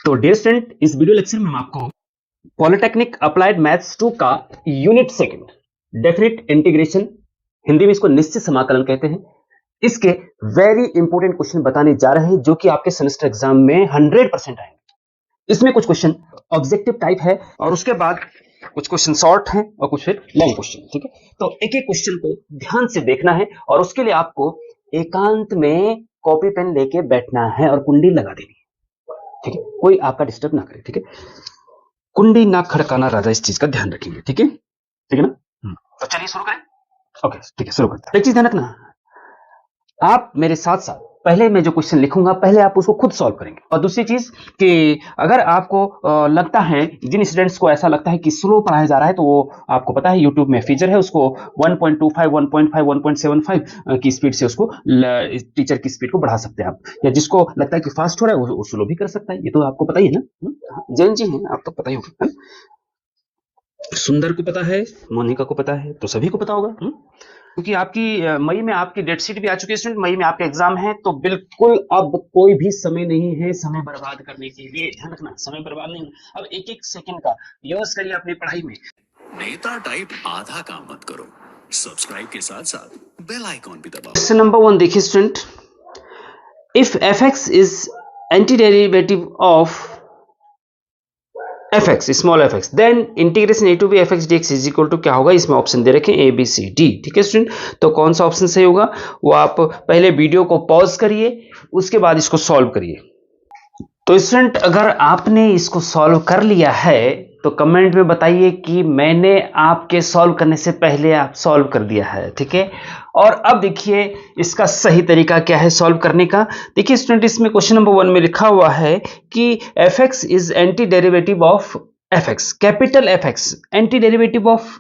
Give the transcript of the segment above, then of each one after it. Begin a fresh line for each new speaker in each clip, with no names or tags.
तो dear student, इस video lecture में हम आपको पॉलिटेक्निक अप्लाइड मैथ्स 2 का unit second definite integration, Hindi में इसको निश्चित समाकलन कहते हैं, इसके वेरी इंपॉर्टेंट क्वेश्चन बताने जा रहे हैं जो कि आपके सेमेस्टर एग्जाम में 100% आएंगे। इसमें कुछ क्वेश्चन ऑब्जेक्टिव टाइप है और उसके बाद कुछ क्वेश्चन शॉर्ट हैं और कुछ फिर लॉन्ग क्वेश्चन। ठीक है, तो एक एक क्वेश्चन को ध्यान से देखना है और उसके लिए आपको एकांत में कॉपी पेन लेके बैठना है और कुंडी लगा देनी है। ठीक है, कोई आपका डिस्टर्ब ना करे। ठीक है, कुंडी ना खड़काना राजा, इस चीज का ध्यान रखेंगे। ठीक है, ठीक है ना। तो चलिए शुरू करें। ओके, ठीक है, शुरू करते हैं। एक चीज ध्यान रखना, आप मेरे साथ साथ पहले मैं जो क्वेश्चन लिखूंगा पहले आप उसको खुद सॉल्व करेंगे। और दूसरी चीज कि अगर आपको लगता है, जिन स्टूडेंट्स को ऐसा लगता है कि स्लो पढ़ाया जा रहा है, तो वो आपको पता है यूट्यूब में फीचर है, उसको 1.25, 1.5, 1.75 की स्पीड से उसको टीचर की स्पीड को बढ़ा सकते हैं आप। या जिसको लगता है कि फास्ट हो रहा है वो स्लो भी कर सकता है, ये तो आपको पता ही है ना। जैन जी हैं, आपको पता ही होगा, सुंदर को पता है, मोनिका को पता है, तो सभी को पता होगा। क्योंकि आपकी मई में आपकी डेट शीट भी आ चुकी है स्टूडेंट, मई में आपका एग्जाम है, तो बिल्कुल अब कोई भी समय नहीं है समय बर्बाद करने के लिए। ध्यान रखना, समय बर्बाद नहीं। अब एक एक सेकंड का यूज करिए अपनी पढ़ाई में।
नेता टाइप आधा काम मत करो, सब्सक्राइब के साथ साथ बेल आइकॉन भी दबाओ।
क्वेश्चन नंबर 1 देखिए student, if fx is anti derivative of fx, small fx, then integration a to b fx dx is equal to क्या होगा। इसमें ऑप्शन दे रखे हैं a b c d। ठीक है स्टूडेंट, तो कौन सा ऑप्शन सही होगा वो आप पहले वीडियो को पॉज करिए, उसके बाद इसको सॉल्व करिए। तो स्टूडेंट, अगर आपने इसको सॉल्व कर लिया है तो कमेंट में बताइए कि मैंने आपके सॉल्व करने से पहले आप सॉल्व कर दिया है। ठीक है, और अब देखिए इसका सही तरीका क्या है सॉल्व करने का। देखिए स्टूडेंट, इसमें क्वेश्चन नंबर 1 में लिखा हुआ है कि fx is anti derivative of fx, capital fx anti derivative of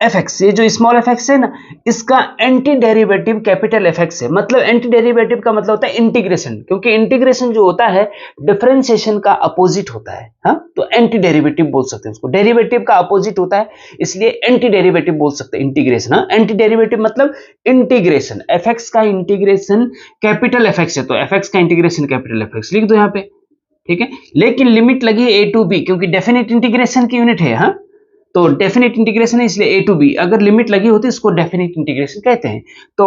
fx, ये जो स्मॉल fx है ना, इसका एंटी डेरिवेटिव कैपिटल fx है। मतलब एंटी डेरिवेटिव का मतलब होता है इंटीग्रेशन, क्योंकि इंटीग्रेशन जो होता है डिफरेंशिएशन का अपोजिट होता है। हाँ, तो एंटी डेरिवेटिव बोल सकते हैं उसको, डेरिवेटिव का अपोजिट होता है इसलिए एंटी डेरिवेटिव बोल सकते हैं। इंटीग्रेशन, हाँ, एंटी डेरिवेटिव मतलब इंटीग्रेशन, fx का इंटीग्रेशन कैपिटल fx है, तो fx का इंटीग्रेशन कैपिटल fx लिख दो यहाँ पे। ठीक है, लेकिन लिमिट लगी है a to b, क्योंकि डेफिनेट इंटीग्रेशन की यूनिट है। हाँ, तो डेफिनेट इंटीग्रेशन है इसलिए a to b, अगर लिमिट लगी होती इसको डेफिनेट इंटीग्रेशन कहते हैं। तो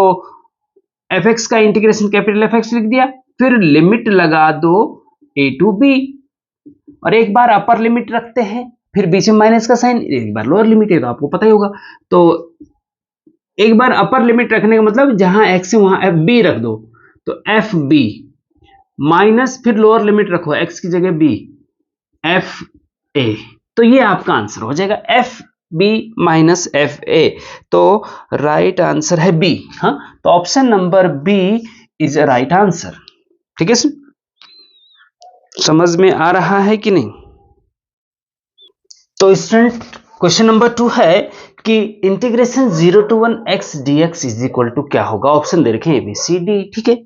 fx का इंटीग्रेशन कैपिटल fx लिख दिया, फिर लिमिट लगा दो a to b, और एक बार अपर लिमिट रखते हैं, फिर बीच में माइनस का साइन, एक बार लोअर लिमिट है तो आपको पता ही होगा। तो एक बार अपर लिमिट रखने का मतलब जहां x है वहां fb रख दो, तो fb माइनस फिर लोअर लिमिट रखो x की जगह b, fa, तो ये आपका आंसर हो जाएगा F B minus F A. तो राइट आंसर है बी। हाँ, तो option number B is a right answer. ठीक है, समझ में आ रहा है कि नहीं। तो स्टूडेंट, क्वेश्चन नंबर 2 है कि integration 0 to 1 x dx is equal to क्या होगा। ऑप्शन दे रखे हैं ABCD। ठीक है,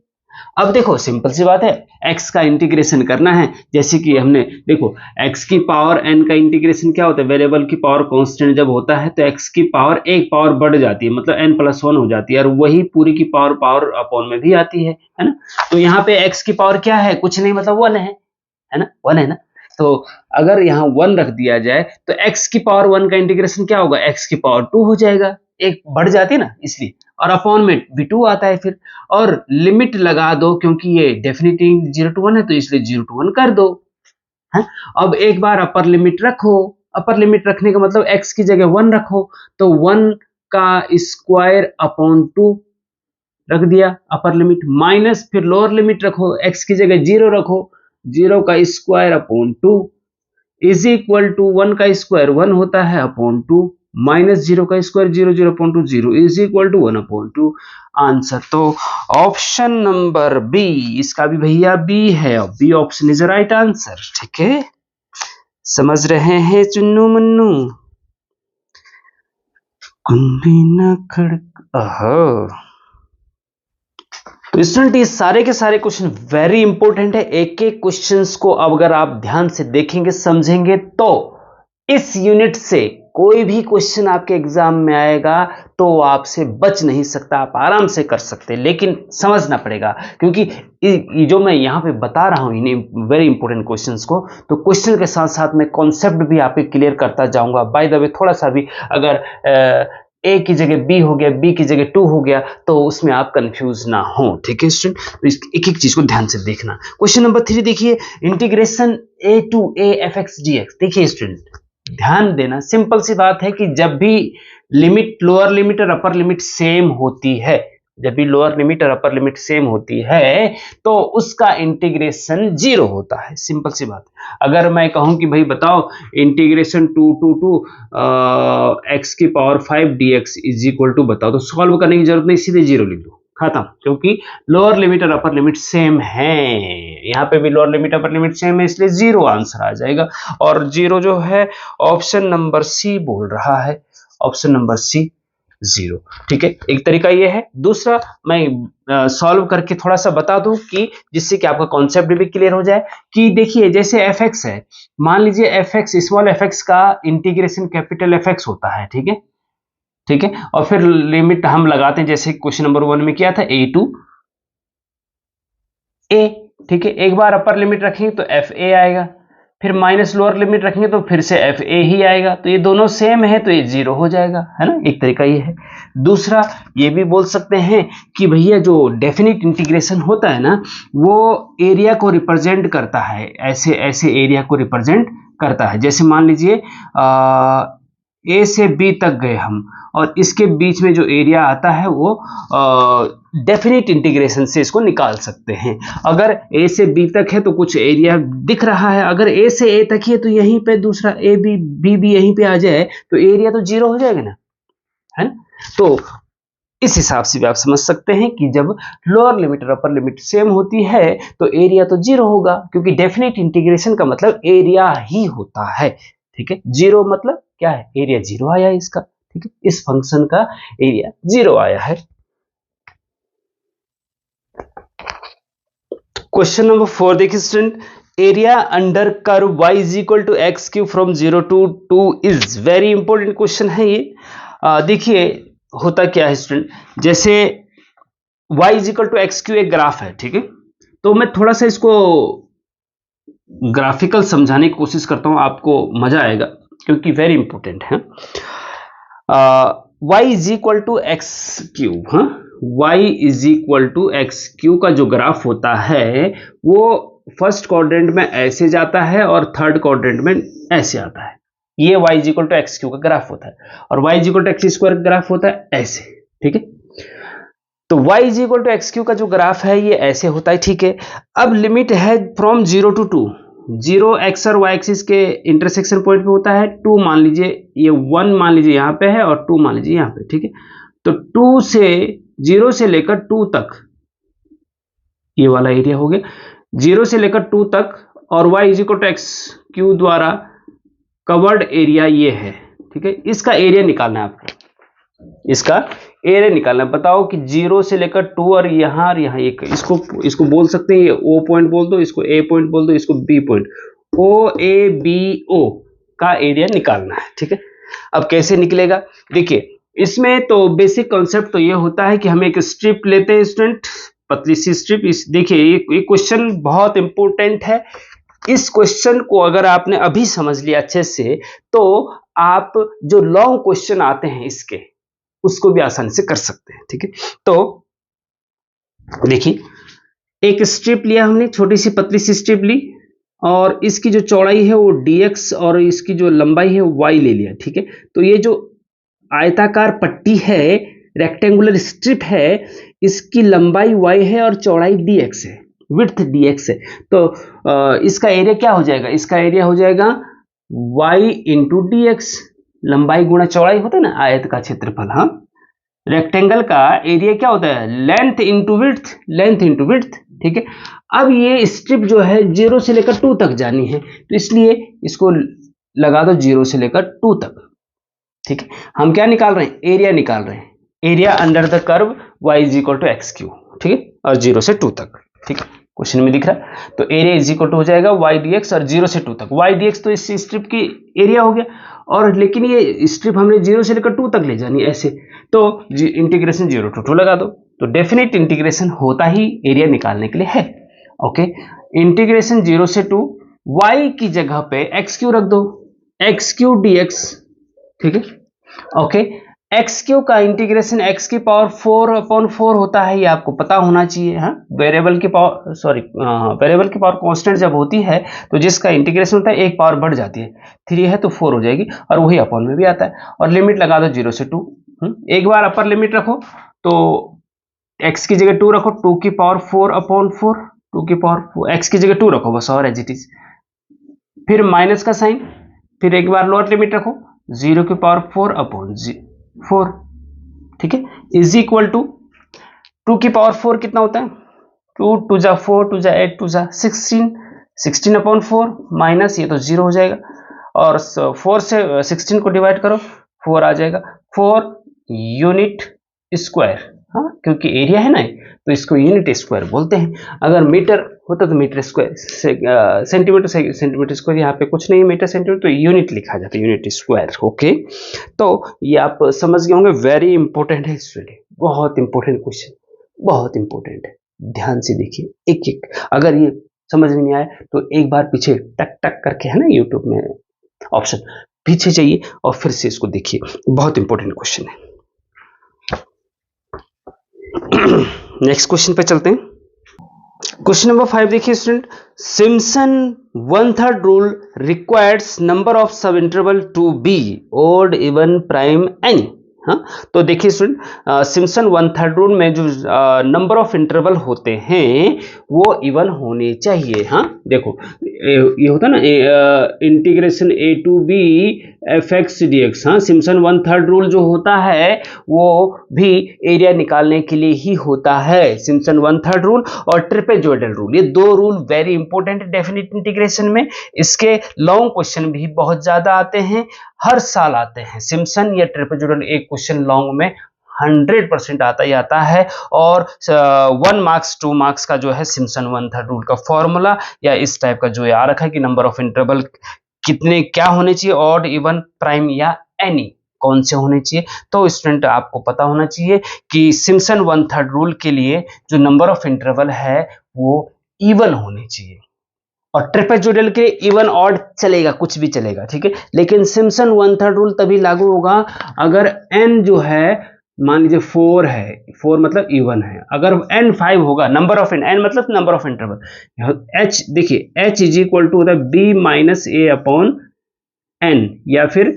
अब देखो सिंपल सी बात है, x का इंटीग्रेशन करना है, जैसे कि हमने देखो x की पावर n का इंटीग्रेशन क्या होता है, वेरिएबल की पावर कांस्टेंट जब होता है तो x की पावर एक पावर बढ़ जाती है, मतलब n+1 हो जाती है, और वही पूरी की पावर अपॉन में भी आती है ना। तो यहाँ पे x की पावर क्या है, कुछ नहीं, मतलब 1 है ना, 1 है ना। तो अगर यहाँ 1 रख दिया जाए तो x की पावर 1 का इंटीग्रेशन क्या होगा, x की पावर 2 हो जाएगा, एक बढ़ जाती है ना इसलिए, और अपॉन में भी 2 आता है फिर, और लिमिट लगा दो क्योंकि ये डेफिनेटली 0 to 1 है तो इसलिए 0 to 1 कर दो। है, अब एक बार अपर लिमिट रखो, अपर लिमिट रखने का मतलब x की जगह 1 रखो, तो 1 का स्क्वायर अपॉन 2 रख दिया अपर लिमिट, माइनस फिर लोअर लिमिट रखो, x की जगह 0 रखो, 0 का square upon 2 is equal to 1 का स्क्वायर 1 होता है अपॉन 2, माइनस 0 का square 0, 0 upon 2 0 is equal to 1 upon 2 answer. तो ऑप्शन नंबर बी, इसका भी भैया बी है, B option is right answer. ठीक है, समझ रहे हैं चुन्नू मुन्नू। कुंडी न खड़क। तो स्टूडेंट, ये सारे के सारे क्वेश्चन वेरी इंपॉर्टेंट है, एक एक क्वेश्चंस को अब अगर आप ध्यान से देखेंगे समझेंगे तो इस यूनिट से कोई भी क्वेश्चन आपके एग्जाम में आएगा तो वो आपसे बच नहीं सकता, आप आराम से कर सकते हैं, लेकिन समझना पड़ेगा, क्योंकि जो मैं यहाँ पे बता रहा हूँ इन वेरी इंपॉर्टेंट क्वेश्चंस को, तो क्वेश्चन के साथ साथ मैं कॉन्सेप्ट भी आपके क्लियर करता जाऊंगा। बाय द वे थोड़ा सा भी अगर ए की जगह बी हो गया, बी की जगह 2 हो गया, तो उसमें आप कंफ्यूज ना हो, ठीक है स्टूडेंट। तो एक एक चीज को ध्यान से देखना। क्वेश्चन नंबर 3 देखिए, integration a to a fx dx। देखिए स्टूडेंट ध्यान देना, सिंपल सी बात है कि जब भी लिमिट, लोअर लिमिट और अपर लिमिट सेम होती है, जब भी लोअर लिमिट और अपर लिमिट सेम होती है तो उसका इंटीग्रेशन 0 होता है, सिंपल सी बात। अगर मैं कहूं कि भाई बताओ इंटीग्रेशन 2 to 2 x की power 5 dx is equal to, बताओ, तो सॉल्व करने की जरूरत नहीं, सीधे 0 लिख दो, खत्म, क्योंकि लोअर लिमिट और अपर लिमिट सेम है। यहाँ पे भी lower limit upper limit same है, इसलिए 0 आंसर आ जाएगा। और 0 जो है ऑप्शन नंबर सी बोल रहा है, ऑप्शन नंबर सी 0, ठीक है। एक तरीका ये है। दूसरा मैं सॉल्व करके थोड़ा सा बता दूं कि जिससे कि आपका कॉन्सेप्ट भी क्लियर हो जाए, कि देखिए जैसे fx है, मान लीजिए fx, स्मॉल fx का इंटीग्रेशन कैपिटल fx होता है, ठीक है, ठीक है। और फिर लिमिट हम लगाते हैं जैसे क्वेश्चन नंबर 1 में किया था a to a, ठीक है। एक बार अपर लिमिट रखेंगे तो fa आएगा, फिर माइनस लोअर लिमिट रखेंगे तो फिर से fa ही आएगा, तो ये दोनों सेम है तो ये 0 हो जाएगा, है ना। एक तरीका ये है। दूसरा ये भी बोल सकते हैं कि भैया जो डेफिनिट इंटीग्रेशन होता है ना, वो एरिया को रिप्रेजेंट करता है, ऐसे ऐसे एरिया को रिप्रेजेंट करता है। जैसे मान लीजिए ए से बी तक गए हम, और इसके बीच में जो एरिया आता है वो डेफिनिट इंटीग्रेशन से इसको निकाल सकते हैं। अगर ए से बी तक है तो कुछ एरिया दिख रहा है, अगर ए से ए तक ही है तो यहीं पे दूसरा ए बी बी भी यहीं पे आ जाए तो एरिया तो 0 हो जाएगा ना, है ना। तो इस हिसाब से भी आप समझ सकते हैं कि जब लोअर लिमिट और अपर लिमिट सेम होती है तो एरिया तो 0 होगा, क्योंकि डेफिनेट इंटीग्रेशन का मतलब एरिया ही होता है, ठीक है। 0 मतलब क्या है, एरिया 0 आया इसका, ठीक है। इस फंक्शन का एरिया 0 आया है। क्वेश्चन नंबर 4 देखिए student, area under curve y is equal to X cube from 0 to 2 is very important question है ये। देखिए होता क्या है स्टूडेंट, जैसे y is equal to X cube एक ग्राफ है, ठीक है। तो मैं थोड़ा सा इसको ग्राफिकल समझाने की कोशिश करता हूं, आपको मजा आएगा क्योंकि वेरी इंपॉर्टेंट है। y is equal to X cube, हाँ, y is equal to X cube का जो ग्राफ होता है वो फर्स्ट क्वाड्रेंट में ऐसे जाता है और थर्ड क्वाड्रेंट में ऐसे आता है। ये y is equal to X cube का ग्राफ होता है, और y is equal to X square का ग्राफ होता है ऐसे, ठीक है। तो y is equal to X cube का जो ग्राफ है ये ऐसे होता है, ठीक है। अब लिमिट है फ्रॉम 0 to 2, 0 एक्स और वाई एक्सिस के इंटरसेक्शन पॉइंट पे होता है। 2 मान लीजिए, ये 1 मान लीजिए यहाँ पे है और 2 मान लीजिए यहाँ पे, ठीक है। तो 2 से 0 से लेकर 2 तक ये वाला एरिया हो गया, 0 से लेकर 2 तक, और y is equal to X cube द्वारा कवर्ड एरिया ये है, ठीक है। इसका एरिया निकालना है आपको, इसका एरिया निकालना है। बताओ कि 0 से लेकर 2 और यहाँ एक, इसको बोल सकते हैं, ये O पॉइंट बोल दो, इसको A पॉइंट बोल दो, इसको B पॉइंट, OABO का एरिया निकालना है, ठीक है। अब कैसे निकलेगा, देखिए इसमें तो बेसिक कॉन्सेप्ट तो ये होता है कि हम एक स्ट्रिप लेते हैं स्टूडेंट, पतली सी स्ट्रिप। इस देखिए ये क्वेश्चन बहुत इंपॉर्टेंट है, इस क्वेश्चन को अगर आपने अभी समझ लिया अच्छे से तो आप जो लॉन्ग क्वेश्चन आते हैं इसके उसको भी आसानी से कर सकते हैं, ठीक है। तो देखिए एक स्ट्रिप लिया हमने, छोटी सी पतली सी स्ट्रिप ली, और इसकी जो चौड़ाई है वो dx और इसकी जो लंबाई है वो y ले लिया, ठीक है। तो ये जो आयताकार पट्टी है, रेक्टेंगुलर स्ट्रिप है, इसकी लंबाई y है और चौड़ाई dx है, विड्थ dx है। तो इसका एरिया क्या हो जाएगा, इसका एरिया हो जाएगा y इंटू dx, लंबाई गुणा चौड़ाई होता है ना, आयत का क्षेत्रफल। हाँ, रेक्टेंगल का एरिया क्या होता है, length into width, length into width, ठीक है। अब ये स्ट्रिप जो है 0 से लेकर 2 तक जानी है, तो इसलिए इसको लगा दो 0 से लेकर 2 तक, ठीक है। हम क्या निकाल रहे हैं, एरिया निकाल रहे हैं, area under the curve y is equal to X cube, ठीक है, और 0 से 2 तक, ठीक है। क्वेश्चन में दिख रहा है। तो एरिया इज इक्वल टू हो जाएगा y dx और 0 से 2 तक। y dx तो इस स्ट्रिप की एरिया हो गया, और लेकिन ये स्ट्रिप हमने 0 से लेकर 2 तक ले जानी ऐसे, तो इंटीग्रेशन 0 to 2 लगा दो। तो डेफिनेट इंटीग्रेशन होता ही एरिया निकालने के लिए है। ओके, इंटीग्रेशन 0 से 2, y की जगह पे x क्यू रख दो, x क्यू dx, ठीक है। ओके, एक्स क्यू का इंटीग्रेशन x की पावर 4/4 होता है, ये आपको पता होना चाहिए। हाँ, वेरिएबल की पावर कांस्टेंट जब होती है तो जिसका इंटीग्रेशन होता है एक पावर बढ़ जाती है, 3 है तो 4 हो जाएगी, और वही अपॉन में भी आता है। और लिमिट लगा दो 0 से 2। एक बार अपर लिमिट रखो तो x की जगह 2 रखो, 2 की पावर 4/4, 2 की पावर 4, x की जगह 2 रखो बस, और एज इट इज। फिर माइनस का साइन, फिर एक बार लोअर लिमिट रखो, 0 की पावर 4/4, ठीक है, इज इक्वल टू 2 की पावर 4 कितना होता है, 2 2 जा 4, 2 जा 8, 2 जा 16, 16/4 माइनस ये तो 0 हो जाएगा, और 4 से 16 को डिवाइड करो, 4 आ जाएगा, 4 यूनिट स्क्वायर। हाँ, क्योंकि एरिया है ना तो इसको यूनिट स्क्वायर बोलते हैं। अगर मीटर होता तो मीटर स्क्वायर, सेंटीमीटर स्क्वायर, यहाँ पे कुछ नहीं मीटर सेंटीमीटर, तो यूनिट लिखा जाता है, यूनिट स्क्वायर। ओके, तो ये आप समझ गए होंगे, वेरी इंपॉर्टेंट है स्टूडेंट, बहुत इंपॉर्टेंट क्वेश्चन, बहुत इंपॉर्टेंट है, ध्यान से देखिए एक एक। अगर ये समझ में नहीं आया तो एक बार पीछे टक टक करके, है ना यूट्यूब में ऑप्शन, पीछे जाइए और फिर से इसको देखिए, बहुत इंपॉर्टेंट क्वेश्चन है। नेक्स्ट क्वेश्चन पे चलते हैं। क्वेश्चन नंबर 5 देखिए student, Simpson 1/3 rule requires number of sub interval to be odd even prime any. हाँ, तो देखिए स्टूडेंट, सिम्पसन 1/3 रूल में जो नंबर ऑफ इंटरवल होते हैं वो इवन होने चाहिए। हाँ, देखो ये होता है ना integration a to b fx dx। हाँ, सिम्पसन 1/3 रूल जो होता है वो भी एरिया निकालने के लिए ही होता है, सिम्पसन 1/3 रूल और ट्रेपेजॉइडल रूल, ये दो रूल वेरी इंपॉर्टेंट है डेफिनेट इंटीग्रेशन में। इसके लॉन्ग क्वेश्चन भी बहुत ज्यादा आते हैं, हर साल आते हैं। सिम्पसन या ट्रेपेजॉइडल एक क्वेश्चन लॉन्ग में 100% आता ही आता है, और 1 मार्क्स 2 मार्क्स का जो है सिम्पसन 1/3 रूल का फॉर्मूला या इस टाइप का जो आ रखा है कि नंबर ऑफ इंटरवल कितने क्या होने चाहिए, ऑड इवन प्राइम या एनी कौन से होने चाहिए। तो स्टूडेंट आपको पता होना चाहिए कि सिम्पसन 1/3 रूल के लिए जो नंबर ऑफ इंटरवल है वो इवन होने चाहिए, और ट्रेपेजॉइडल के इवन ऑड चलेगा, कुछ भी चलेगा, ठीक है। लेकिन सिम्पसन 1/3 रूल तभी लागू होगा अगर n जो है, मान लीजिए 4 है, 4 मतलब इवन है, अगर n 5 होगा, नंबर ऑफ n मतलब नंबर ऑफ इंटरवल, h देखिए h इज इक्वल टू होता है b minus a upon n, या फिर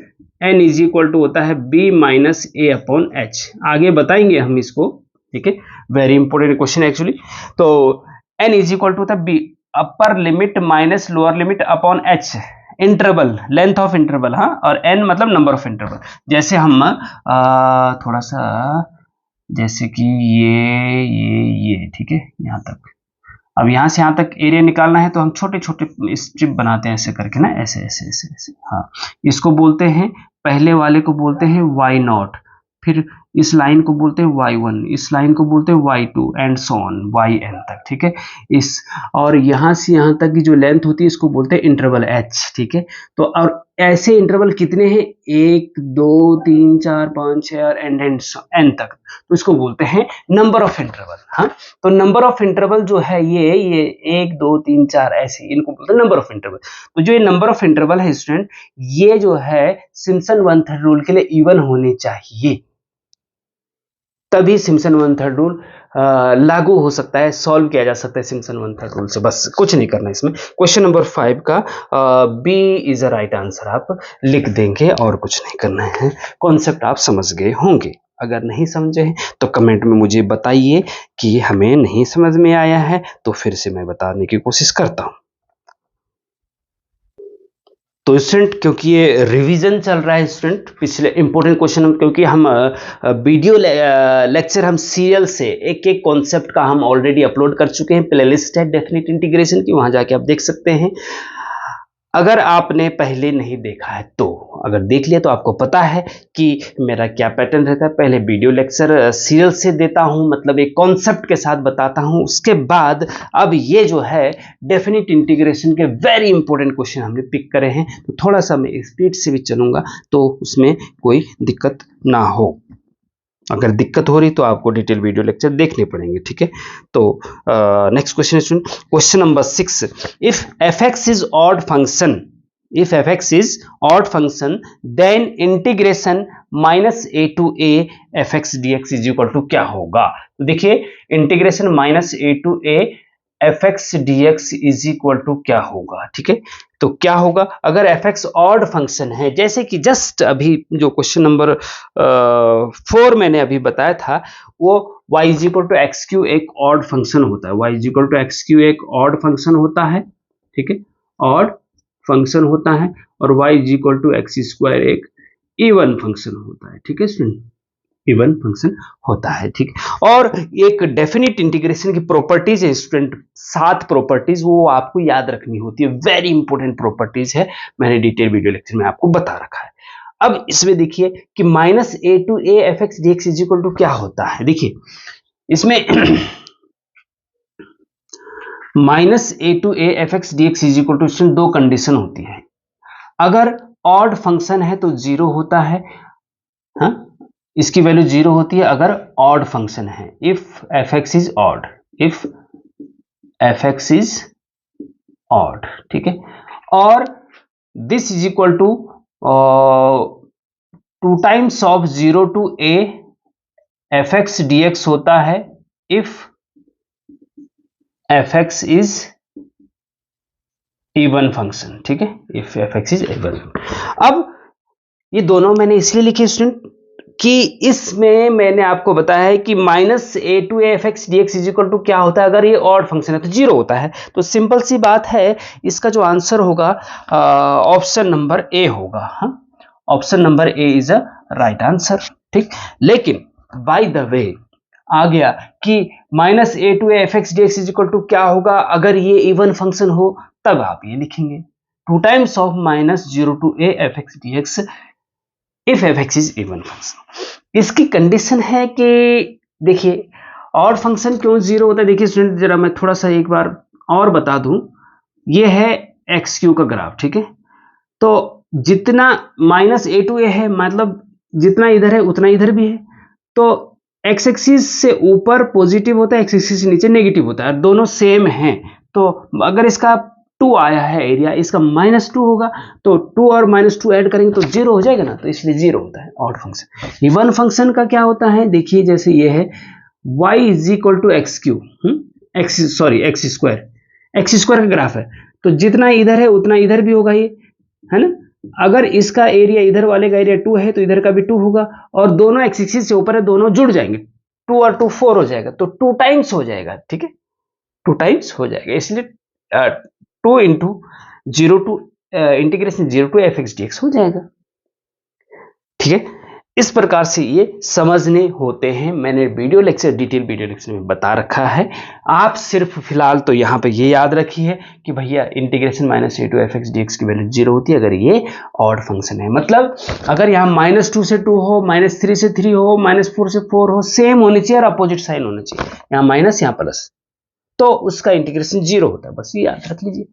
n इज इक्वल टू होता है b minus a upon h। आगे बताएंगे हम इसको, ठीक है, वेरी इंपॉर्टेंट क्वेश्चन एक्चुअली। तो n इज इक्वल टू होता है b upper limit minus lower limit upon h, interval length of interval. हाँ, और n मतलब नंबर ऑफ इंटरवल। जैसे हम थोड़ा सा, जैसे कि ये ठीक है, यहाँ तक, अब यहाँ से यहाँ तक एरिया निकालना है तो हम छोटे छोटे स्ट्रिप बनाते हैं ऐसे करके ना, ऐसे ऐसे ऐसे ऐसे। हाँ, इसको बोलते हैं, पहले वाले को बोलते हैं y0, फिर इस लाइन को बोलते हैं y1, इस लाइन को बोलते हैं y2 and so on yn तक, ठीक है। इस और यहाँ से यहाँ तक की जो लेंथ होती है इसको बोलते हैं इंटरवल h, ठीक है। तो और ऐसे इंटरवल कितने हैं, 1 2 3 4 5 6 और एंड n तक, तो इसको बोलते हैं नंबर ऑफ इंटरवल। हाँ, तो नंबर ऑफ इंटरवल जो है ये 1 2 3 4 ऐसे, इनको बोलते हैं नंबर ऑफ इंटरवल। तो जो ये नंबर ऑफ इंटरवल है स्टूडेंट, ये जो है सिम्पसन 1/3 रूल के लिए इवन होने चाहिए, तभी सिम्पसन 1/3 रूल लागू हो सकता है, सॉल्व किया जा सकता है सिम्पसन 1/3 रूल से। बस कुछ नहीं करना इसमें। क्वेश्चन नंबर 5 का B is a right answer आप लिख देंगे, और कुछ नहीं करना है। कॉन्सेप्ट आप समझ गए होंगे, अगर नहीं समझे हैं तो कमेंट में मुझे बताइए कि हमें नहीं समझ में आया है, तो फिर से मैं बताने की कोशिश करता हूँ। तो स्टूडेंट क्योंकि ये रिवीजन चल रहा है स्टूडेंट, पिछले इंपॉर्टेंट क्वेश्चन, क्योंकि हम वीडियो लेक्चर हम सीरियल से एक एक कॉन्सेप्ट का हम ऑलरेडी अपलोड कर चुके हैं, प्लेलिस्ट है डेफिनेट इंटीग्रेशन की, वहां जाके आप देख सकते हैं। अगर आपने पहले नहीं देखा है तो अगर देख लिया तो आपको पता है कि मेरा क्या पैटर्न रहता है। पहले वीडियो लेक्चर सीरियल से देता हूं, मतलब एक कॉन्सेप्ट के साथ बताता हूं। उसके बाद अब ये जो है डेफिनिट इंटीग्रेशन के वेरी इंपॉर्टेंट क्वेश्चन हमने पिक करे हैं, तो थोड़ा सा मैं स्पीड से भी चलूंगा तो उसमें कोई दिक्कत ना हो। अगर दिक्कत हो रही तो आपको डिटेल वीडियो लेक्चर देखने पड़ेंगे, ठीक है। तो नेक्स्ट क्वेश्चन है, question number 6, if fx is odd function, if fx is odd function then integration minus a to a fx dx is equal to क्या होगा। तो देखिए integration minus a to a fx dx is equal to क्या होगा, ठीक है। तो क्या होगा अगर fx ऑड फंक्शन है, जैसे कि जस्ट अभी जो क्वेश्चन नंबर 4 मैंने अभी बताया था, वो y is equal to x cube एक ऑड फंक्शन होता है। y is equal to x cube एक ऑड फंक्शन होता है, ठीक है, ऑड फंक्शन होता है। और y is equal to X square एक इवन फंक्शन होता है, ठीक है स्टूडेंट, इवन फंक्शन होता है, ठीक। और एक डेफिनिट इंटीग्रेशन की प्रॉपर्टीज है स्टूडेंट, 7 प्रॉपर्टीज, वो आपको याद रखनी होती है, वेरी इंपॉर्टेंट प्रॉपर्टीज है, मैंने डिटेल वीडियो लेक्चर में आपको बता रखा है। अब इसमें देखिए कि minus A to A F X D X is equal to क्या होता है। देखिए इसमें minus A to A F X D X is equal to दो कंडीशन होती है। अगर ऑड फंक्शन है तो 0 होता है, हाँ इसकी वैल्यू 0 होती है अगर ऑड फंक्शन है, if F X is odd, if F X is odd, ठीक है। और this is equal to 2 times of 0 to A F X D X होता है if fx is even function, ठीक है, if fx is even। अब ये दोनों मैंने इसलिए लिखे स्टूडेंट कि इसमें मैंने आपको बताया है कि minus A to A F X D X is equal to क्या होता है अगर ये ऑड फंक्शन है तो 0 होता है। तो सिंपल सी बात है, इसका जो आंसर होगा ऑप्शन नंबर ए होगा। हाँ, option number A is a right answer, ठीक। लेकिन बाय द वे आ गया कि minus A to F X D X is equal to क्या होगा अगर ये इवन फंक्शन हो, तब आप ये लिखेंगे 2 times of minus 0 to A F X D X if F X is even function. इसकी कंडीशन है कि देखिए ऑड फंक्शन क्यों 0 होता है। देखिए स्टूडेंट जरा मैं थोड़ा सा एक बार और बता दूं, ये है एक्स क्यू का ग्राफ, ठीक है। तो जितना माइनस ए टू ए है, मतलब जितना इधर है उतना इधर भी है, तो एक्स एक्सिस से ऊपर पॉजिटिव होता है, एक्स एक्सिस से नीचे नेगेटिव होता है, दोनों सेम हैं। तो अगर इसका 2 आया है एरिया, इसका -2 होगा, तो 2 और -2 ऐड करेंगे तो 0 हो जाएगा ना, तो इसलिए 0 होता है ऑड फंक्शन। इवन फंक्शन का क्या होता है, देखिए जैसे ये है y is equal to X cube, X square का ग्राफ है, तो जितना इधर है उतना इधर भी होगा, ये है ना। अगर इसका एरिया इधर वाले का एरिया 2 है तो इधर का भी 2 होगा, और दोनों एक्स एक्सिस से ऊपर है, दोनों जुड़ जाएंगे, 2 और 2 4 हो जाएगा, तो 2 टाइम्स हो जाएगा, ठीक है, 2 टाइम्स हो जाएगा, इसलिए 2 into 0 to integration 0 to F X D X हो जाएगा, ठीक है। इस प्रकार से ये समझने होते हैं, मैंने video lecture detail video lecture में बता रखा है। आप सिर्फ फिलहाल तो यहाँ पे ये याद रखिए कि भैया integration minus A to F X D X की वैल्यू 0 होती है अगर ये ऑड फंक्शन है। मतलब अगर यहाँ -2 से 2 हो, -3 से 3 हो, -4 से 4 हो, सेम होनी चाहिए और अपोजिट साइन होना चाहिए, यहाँ माइनस यहाँ प्लस, तो उसका इंटीग्रेशन 0 होता है, बस ये याद रख लीजिए।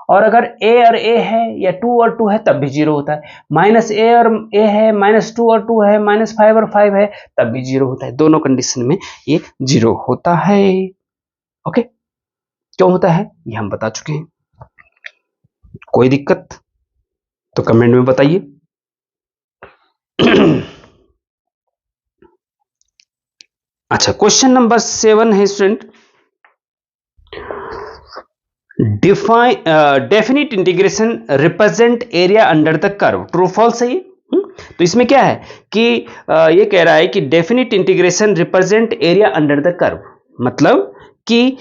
और अगर a और a है या 2 और 2 है तब भी 0 होता है, -a और a है, -2 और 2 है, -5 और 5 है तब भी 0 होता है, दोनों कंडीशन में ये 0 होता है। ओके, क्यों होता है ये हम बता चुके हैं। कोई दिक्कत तो कमेंट में बताइए। अच्छा, क्वेश्चन नंबर 7 है student, definite integration represent area under the curve, true false है ये। तो इसमें क्या है कि ये कह रहा है कि definite integration represent area under the curve, मतलब कि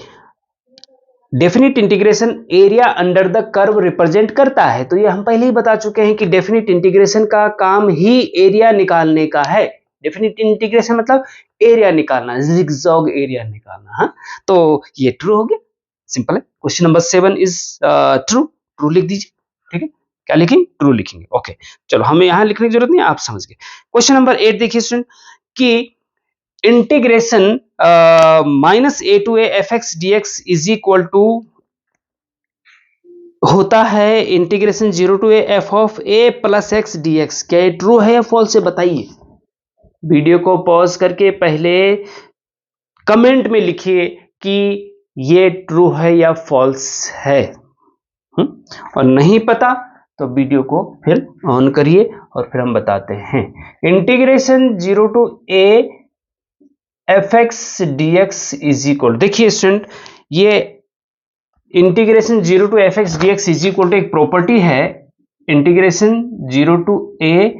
definite integration area under the curve represent करता है। तो ये हम पहले ही बता चुके हैं कि डेफिनिट इंटीग्रेशन का काम ही एरिया निकालने का है। डेफिनिट इंटीग्रेशन मतलब एरिया निकालना, जिगजॉग एरिया निकालना। हाँ, तो ये ट्रू हो गया, सिंपल है। Question number 7 is true, true लिख दीजिए, ठीक है। क्या लिखेंगे, ट्रू लिखेंगे। ओके, चलो हमें यहाँ लिखने की जरूरत नहीं है, आप समझ गए। क्वेश्चन नंबर 8 देखिए स्टूडेंट कि integration -a to a fx dx is equal to होता है integration 0 to a f of a plus x dx। क्या ये ट्रू है या फॉल्स है बताइए। वीडियो को पॉज करके पहले कमेंट में लिखिए कि ये ट्रू है या फॉल्स है। और नहीं पता तो वीडियो को फिर ऑन करिए और फिर हम बताते हैं। Integration 0 to a fx dx is equal, देखिए स्टूडेंट ये integration 0 to fx dx is equal to एक प्रॉपर्टी है, integration 0 to a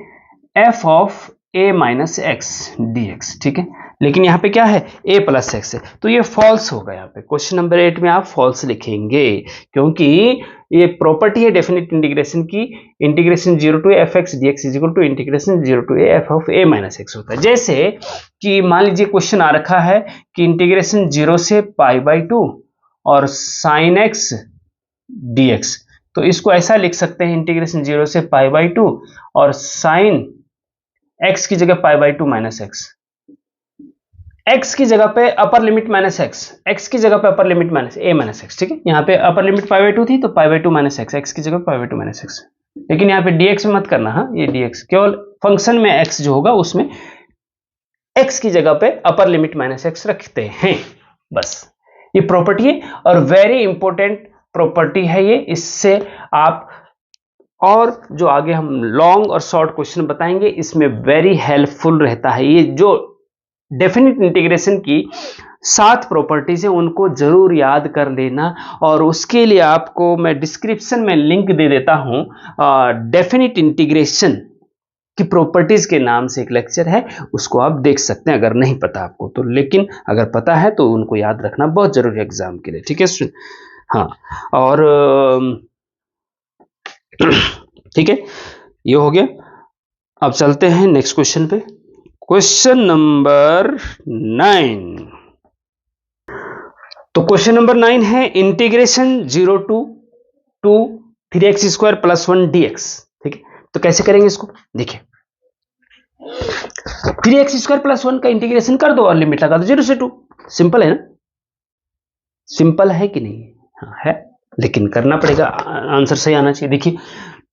f of a minus X dx, ठीक है। लेकिन यहाँ पे क्या है, a प्लस एक्स है, तो ये फॉल्स होगा। यहाँ पे क्वेश्चन नंबर 8 में आप फॉल्स लिखेंगे क्योंकि ये प्रॉपर्टी है डेफिनेट इंटीग्रेशन की, integration 0 to fx dx is equal to integration 0 to a f of a minus X होता है। जैसे कि मान लीजिए क्वेश्चन आ रखा है कि इंटीग्रेशन 0 से π/2 और sin x dx, तो इसको ऐसा लिख सकते हैं इंटीग्रेशन 0 से π/2 और sin x की जगह π/2 माइनस एक्स, x की जगह पे अपर लिमिट माइनस एक्स, x की जगह पे अपर limit minus a minus x, ठीक है। यहाँ पे अपर लिमिट π/2 थी तो π/2 माइनस एक्स, x की जगह π/2 माइनस एक्स। लेकिन यहाँ पे dx में मत करना, हाँ ये dx केवल फंक्शन में x जो होगा उसमें x की जगह पे अपर लिमिट माइनस एक्स रखते हैं, बस ये प्रॉपर्टी है और वेरी इंपॉर्टेंट प्रॉपर्टी है ये। इससे आप और जो आगे हम लॉन्ग और शॉर्ट क्वेश्चन बताएंगे इसमें वेरी हेल्पफुल रहता है। ये जो डेफिनेट इंटीग्रेशन की 7 प्रॉपर्टीज है उनको जरूर याद कर लेना और उसके लिए आपको मैं डिस्क्रिप्शन में लिंक दे देता हूं, डेफिनेट इंटीग्रेशन की प्रॉपर्टीज के नाम से एक लेक्चर है, उसको आप देख सकते हैं अगर नहीं पता आपको तो, लेकिन अगर पता है तो उनको याद रखना बहुत जरूरी है एग्जाम के लिए, ठीक है स्टूडेंट। हाँ और ठीक है, ये हो गया। अब चलते हैं नेक्स्ट क्वेश्चन पे, क्वेश्चन नंबर 9। तो क्वेश्चन नंबर 9 है इंटीग्रेशन 0 to 3x² + 1 dx, ठीक है। तो कैसे करेंगे इसको, देखिए 3x² + 1 का इंटीग्रेशन कर दो और लिमिट लगा दो 0 से 2, सिंपल है ना, सिंपल है कि नहीं, हाँ है, लेकिन करना पड़ेगा, आंसर सही आना चाहिए। देखिए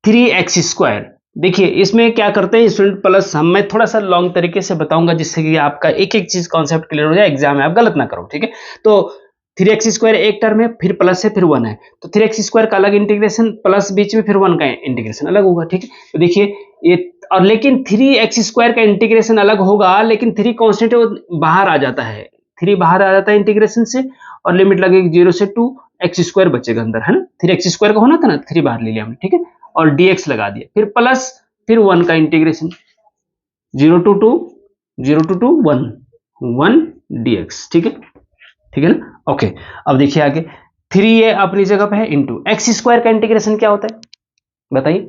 3x², देखिए इसमें क्या करते हैं स्टूडेंट प्लस, हम मैं थोड़ा सा लॉन्ग तरीके से बताऊंगा जिससे कि आपका एक एक चीज कॉन्सेप्ट क्लियर हो जाए, एग्जाम में आप गलत ना करो, ठीक है। तो 3x² एक टर्म है, फिर प्लस है, फिर 1 है, तो 3x² का अलग इंटीग्रेशन, प्लस बीच में, फिर 1 का इंटीग्रेशन अलग होगा, ठीक है। तो देखिए ये, और लेकिन 3x² का इंटीग्रेशन अलग होगा, लेकिन 3 कॉन्स्टेंट है वो बाहर आ जाता है, 3 बाहर आ जाता है इंटीग्रेशन से और लिमिट लगेगी 0 से 2, x² बचेगा अंदर, है ना। 3x² का होना था ना, 3 बाहर ले लिया हमने, ठीक है, और dx लगा दिया, फिर प्लस, फिर 1 का इंटीग्रेशन 0 to 2 1 dx, ठीक है, ठीक है ना। ओके, अब देखिए आगे 3 ये अपनी जगह पे है इंटू x² का इंटीग्रेशन क्या होता है बताइए,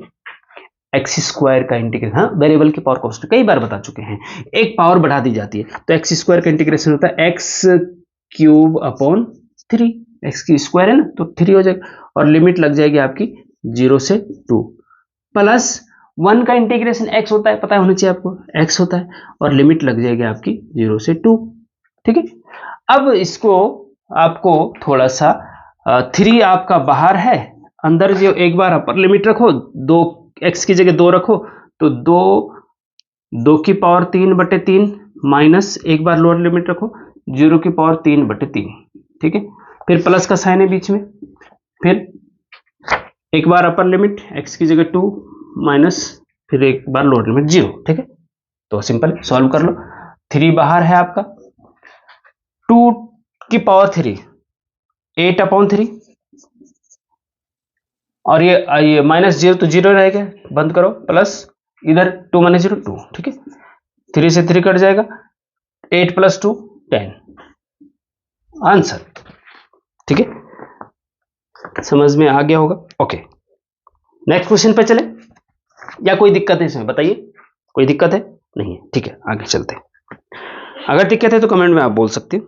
x² का इंटीग्रेशन, हाँ वेरिएबल की पावर कांस्टेंट कई बार बता चुके हैं, एक पावर बढ़ा दी जाती है, तो x² का इंटीग्रेशन होता है x³/3, x की स्क्वायर है ना तो 3 हो जाएगा और लिमिट लग जाएगी आपकी 0 से 2, प्लस 1 का इंटीग्रेशन x होता है, पता होना चाहिए आपको, x होता है और लिमिट लग जाएगी आपकी 0 से 2, ठीक है। अब इसको आपको थोड़ा सा 3 आपका बाहर है, अंदर जो एक बार अपर लिमिट रखो, 2 x की जगह 2 रखो तो 2 की पावर 3/3 माइनस एक बार लोअर लिमिट रखो 0 की पावर 3/3, ठीक है, फिर प्लस का साइन है बीच में, फिर एक बार अपर लिमिट x की जगह 2 माइनस फिर एक बार लोअर लिमिट 0, ठीक है। तो सिंपल सॉल्व कर लो, 3 बाहर है आपका, 2 की पावर 3 8/3 और ये माइनस 0 तो 0 रहेगा, बंद करो, प्लस इधर 2 - 0 2, ठीक है, 3 से 3 कट जाएगा, 8 + 2 10 आंसर, ठीक है, समझ में आ गया होगा। ओके, नेक्स्ट क्वेश्चन पे चले, या कोई दिक्कत है इसमें बताइए, कोई दिक्कत है नहीं है, ठीक है, आगे चलते हैं, अगर दिक्कत है तो कमेंट में आप बोल सकते हो।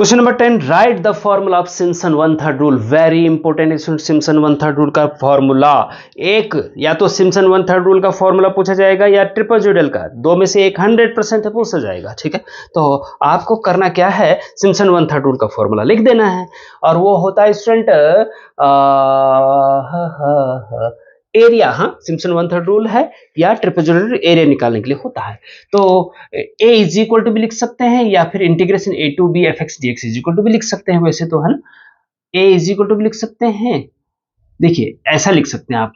Question number 10, right the formula of Simpson one third rule. Very important Simpson one third rule का फॉर्मूला। एक या तो सिम्पसन वन थर्ड रूल का फॉर्मूला पूछा जाएगा या ट्रिपल का, दो में से एक 100% पूछा जाएगा, ठीक है। तो आपको करना क्या है, सिम्पसन वन थर्ड रूल का फॉर्मूला लिख देना है, और वो होता है स्टूडेंट एरिया। हाँ, सिम्पसन वन थर्ड रूल है या ट्रिपल एरिया निकालने के लिए होता है। तो a इज इक्वल टू भी लिख सकते हैं या फिर integration a to B F X D X is equal to भी लिख सकते हैं, वैसे तो है ना। a इज इक्वल टू भी लिख सकते हैं, देखिए ऐसा लिख सकते हैं आप,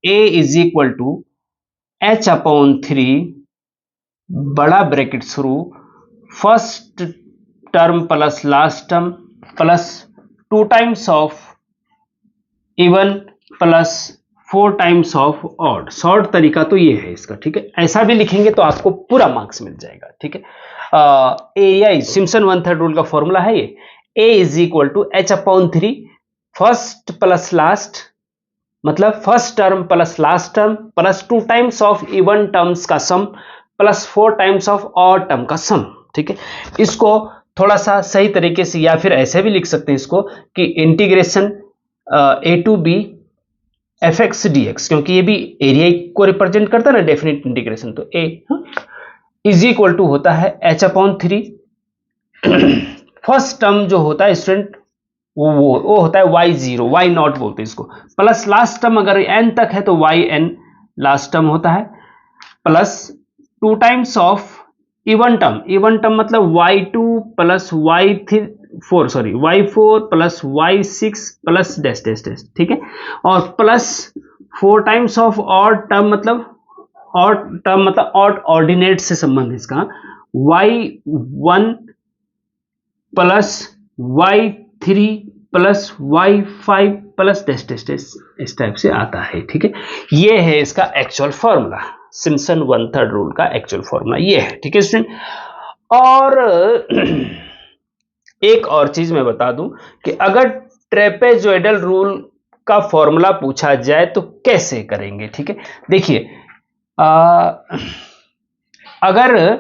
a is equal to h upon 3 बड़ा ब्रैकेट शुरू first term plus last term plus 2 times of even plus 4 times of odd. Short तरीका तो ये है इसका, ठीक है। ऐसा भी लिखेंगे तो आपको पूरा मार्क्स मिल जाएगा, ठीक है। Area Simpson one third rule का फॉर्मूला है ये, a is equal to h upon 3 first plus last, मतलब first term plus last term plus 2 times of even terms का sum plus 4 times of odd term का sum, ठीक है। इसको थोड़ा सा सही तरीके से या फिर ऐसे भी लिख सकते हैं इसको कि integration a to B F X D X, क्योंकि ये भी एरिया को रिप्रेजेंट करता है ना, डेफिनेट इंटीग्रेशन। तो a इज इक्वल टू होता है h अपॉन 3 फर्स्ट टर्म जो होता है स्टूडेंट वो होता है y0, y नॉट बोलते हैं इसको, प्लस लास्ट टर्म अगर n तक है तो yn लास्ट टर्म होता है, plus 2 times of even term मतलब y2 plus y4 plus y6 plus dash dash dash, ठीक है। और plus 4 times of odd term मतलब ऑड ऑर्डिनेट से संबंध इसका, y1 plus y3 plus y5 plus dash dash dash, इस टाइप से आता है, ठीक है। ये है इसका actual formula, Simpson one third rule का एक्चुअल फॉर्मूला ये है, ठीक है स्टूडेंट। और एक और चीज मैं बता दूं कि अगर ट्रेपेजॉइडल रूल का फॉर्मूला पूछा जाए तो कैसे करेंगे, ठीक है। देखिए अगर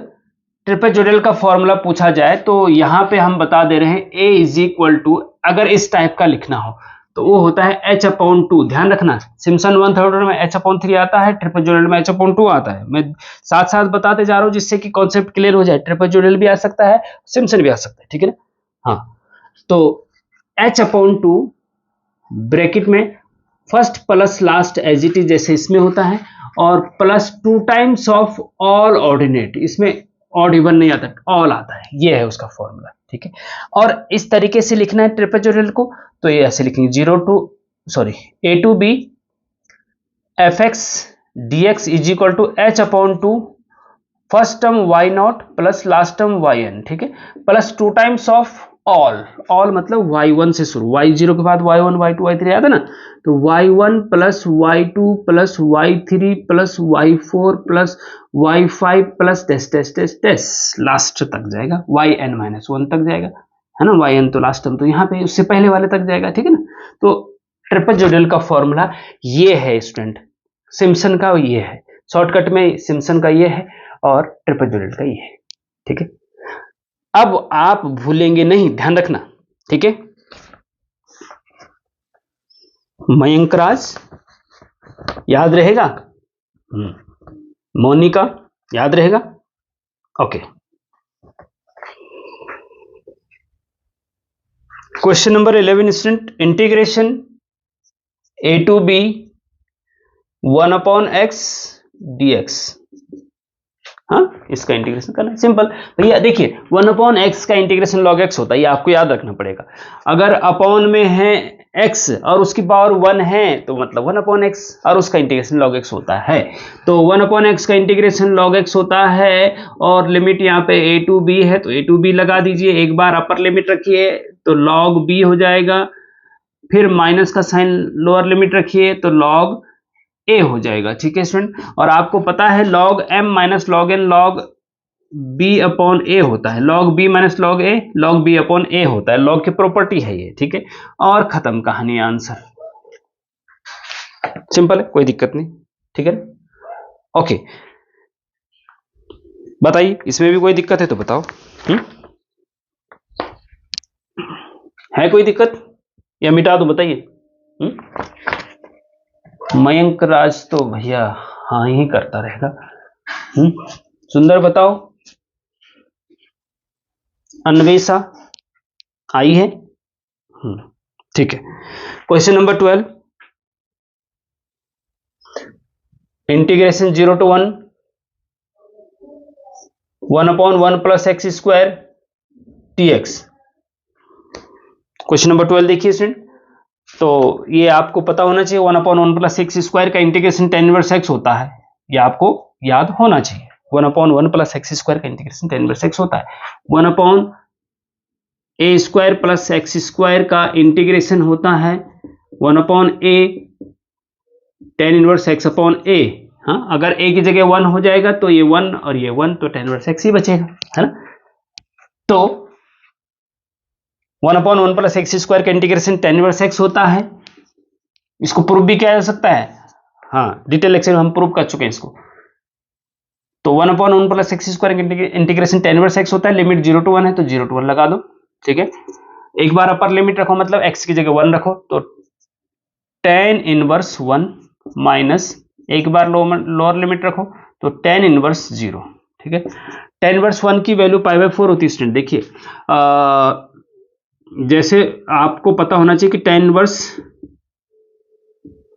ट्रेपेजॉइडल का फॉर्मूला पूछा जाए तो यहां पे हम बता दे रहे हैं a इज इक्वल टू, अगर इस टाइप का लिखना हो तो वो होता है h अपॉन 2। ध्यान रखना, सिम्पसन वन थर्ड में h अपॉन 3 आता है, ट्रेपेजॉइडल में h अपॉन 2 आता है। मैं साथ साथ बताते जा रहा हूं जिससे कि कॉन्सेप्ट क्लियर हो जाए। ट्रेपेजॉइडल भी आ सकता है, सिम्पसन भी आ सकता है, ठीक है ना। हाँ, तो h अपॉन 2 ब्रैकेट में first plus last as it is जैसे इसमें होता है, और plus 2 times of all ordinate, इसमें ऑड इवन नहीं आता, ऑल आता है, ये है उसका फॉर्मूला, ठीक है। और इस तरीके से लिखना है ट्रेपेजॉइडल को, तो ये ऐसे लिखेंगे a to B F X D X is equal to h upon 2 first term y not plus last term yn, ठीक है, प्लस 2 टाइम्स ऑफ ऑल मतलब y1 से शुरू, y0 के बाद y1 y2 y3 आता ना, तो y1 plus y2 plus y3 plus y4 plus y5 plus dash dash dash dash last तक जाएगा, yn माइनस 1 तक जाएगा, है ना। yn तो लास्ट टर्म तो यहाँ पे उससे पहले वाले तक जाएगा, ठीक है ना। तो ट्रेपेजॉइडल का फॉर्मूला ये है स्टूडेंट, सिम्पसन का ये है, शॉर्टकट में सिम्पसन का ये है और ट्रेपेजॉइडल का ये है, ठीक है। अब आप भूलेंगे नहीं, ध्यान रखना, ठीक है। मयंक राज याद रहेगा, मोनिका याद रहेगा, okay. Question number 11 student, integration a to B 1 upon x dx, हाँ इसका इंटीग्रेशन करना है, सिंपल भैया। देखिए 1 अपॉन x का इंटीग्रेशन log x होता है, ये आपको याद रखना पड़ेगा। अगर अपॉन में है x और उसकी पावर 1 है तो मतलब 1 अपॉन x, और उसका इंटीग्रेशन log x होता है। तो 1 अपॉन x का इंटीग्रेशन log x होता है, और लिमिट यहाँ पे a टू b है तो a टू b लगा दीजिए, एक बार अपर लिमिट रखिए तो log b हो जाएगा, फिर माइनस का साइन लोअर लिमिट रखिए तो log a हो जाएगा, ठीक है स्टूडेंट। और आपको पता है log m minus log n log b upon a होता है, log b minus log a log b upon a होता है, log की प्रॉपर्टी है ये, ठीक है। और खत्म कहानी, आंसर सिंपल है, कोई दिक्कत नहीं, ठीक है। ओके, बताइए इसमें भी कोई दिक्कत है तो बताओ। है कोई दिक्कत या मिटा दो बताइए? मयंक राज तो भैया हाँ ही करता रहेगा। सुंदर बताओ, अन्वेषा आई है? ठीक है। Question number 12, integration 0 to 1 1/1 plus X square dx। Question number 12 देखिए स्टूडेंट, तो ये आपको पता होना चाहिए 1/1 प्लस एक्स स्क्वायर का इंटीग्रेशन tan इनवर्स x होता है, ये आपको याद होना चाहिए। 1/1 प्लस एक्स स्क्वायर का इंटीग्रेशन tan इनवर्स x होता है। 1/a square plus X square का इंटीग्रेशन होता है 1/a tan inverse x upon a। हाँ, अगर a की जगह 1 हो जाएगा तो ये 1 और ये 1, तो tan इनवर्स x ही बचेगा, है ना। तो 1/1 प्लस एक्स स्क्वायर का इंटीग्रेशन tan इनवर्स x होता है। इसको प्रूव भी किया जा सकता है, हाँ डिटेल लेक्चर में हम प्रूव कर चुके हैं इसको। तो 1/1 plus X square integration tan inverse x होता है। लिमिट 0 to 1 है तो 0 to 1 लगा दो, ठीक है। एक बार अपर लिमिट रखो, मतलब x की जगह 1 रखो, तो tan इनवर्स 1 माइनस एक बार लोअर लिमिट रखो तो tan इनवर्स 0, ठीक है। tan इनवर्स 1 की वैल्यू π/4 होती है स्टूडेंट। देखिए जैसे आपको पता होना चाहिए कि tan inverse